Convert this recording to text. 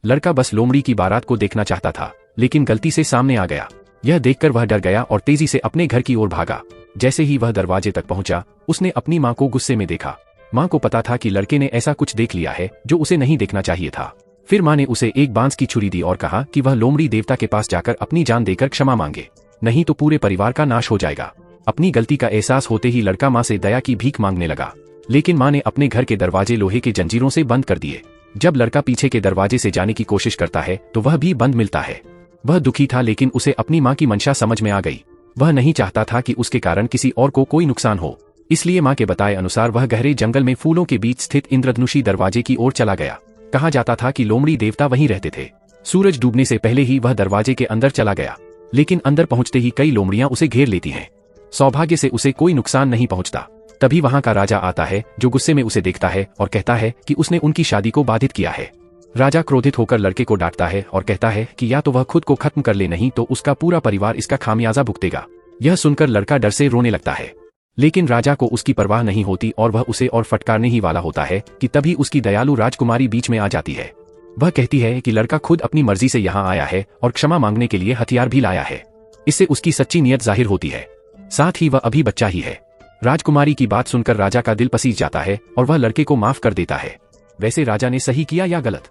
लड़का बस लोमड़ी की बारात को देखना चाहता था, लेकिन गलती से सामने आ गया। यह देखकर वह डर गया और तेजी से अपने घर की ओर भागा। जैसे ही वह दरवाजे तक पहुंचा, उसने अपनी माँ को गुस्से में देखा। माँ को पता था कि लड़के ने ऐसा कुछ देख लिया है जो उसे नहीं देखना चाहिए था। फिर माँ ने उसे एक बांस की छुरी दी और कहा कि वह लोमड़ी देवता के पास जाकर अपनी जान देकर क्षमा मांगे, नहीं तो पूरे परिवार का नाश हो जाएगा। अपनी गलती का एहसास होते ही लड़का माँ से दया की भीख मांगने लगा, लेकिन माँ ने अपने घर के दरवाजे लोहे के जंजीरों से बंद कर दिए। जब लड़का पीछे के दरवाजे से जाने की कोशिश करता है तो वह भी बंद मिलता है। वह दुखी था, लेकिन उसे अपनी माँ की मंशा समझ में आ गई। वह नहीं चाहता था कि उसके कारण किसी और को कोई नुकसान हो, इसलिए माँ के बताए अनुसार वह गहरे जंगल में फूलों के बीच स्थित इंद्रधनुषी दरवाजे की ओर चला गया। कहा जाता था कि लोमड़ी देवता वहीं रहते थे। सूरज डूबने से पहले ही वह दरवाजे के अंदर चला गया, लेकिन अंदर पहुंचते ही कई लोमड़ियां उसे घेर लेती हैं। सौभाग्य से उसे कोई नुकसान नहीं पहुंचता। तभी वहां का राजा आता है, जो गुस्से में उसे देखता है और कहता है कि उसने उनकी शादी को बाधित किया है। राजा क्रोधित होकर लड़के को डांटता है और कहता है कि या तो वह खुद को खत्म कर ले, नहीं तो उसका पूरा परिवार इसका खामियाजा भुगतेगा। यह सुनकर लड़का डर से रोने लगता है, लेकिन राजा को उसकी परवाह नहीं होती और वह उसे और फटकारने ही वाला होता है कि तभी उसकी दयालु राजकुमारी बीच में आ जाती है। वह कहती है कि लड़का खुद अपनी मर्जी से यहाँ आया है और क्षमा मांगने के लिए हथियार भी लाया है। इससे उसकी सच्ची नीयत जाहिर होती है, साथ ही वह अभी बच्चा ही है। राजकुमारी की बात सुनकर राजा का दिल पसीज जाता है और वह लड़के को माफ कर देता है। वैसे राजा ने सही किया या गलत?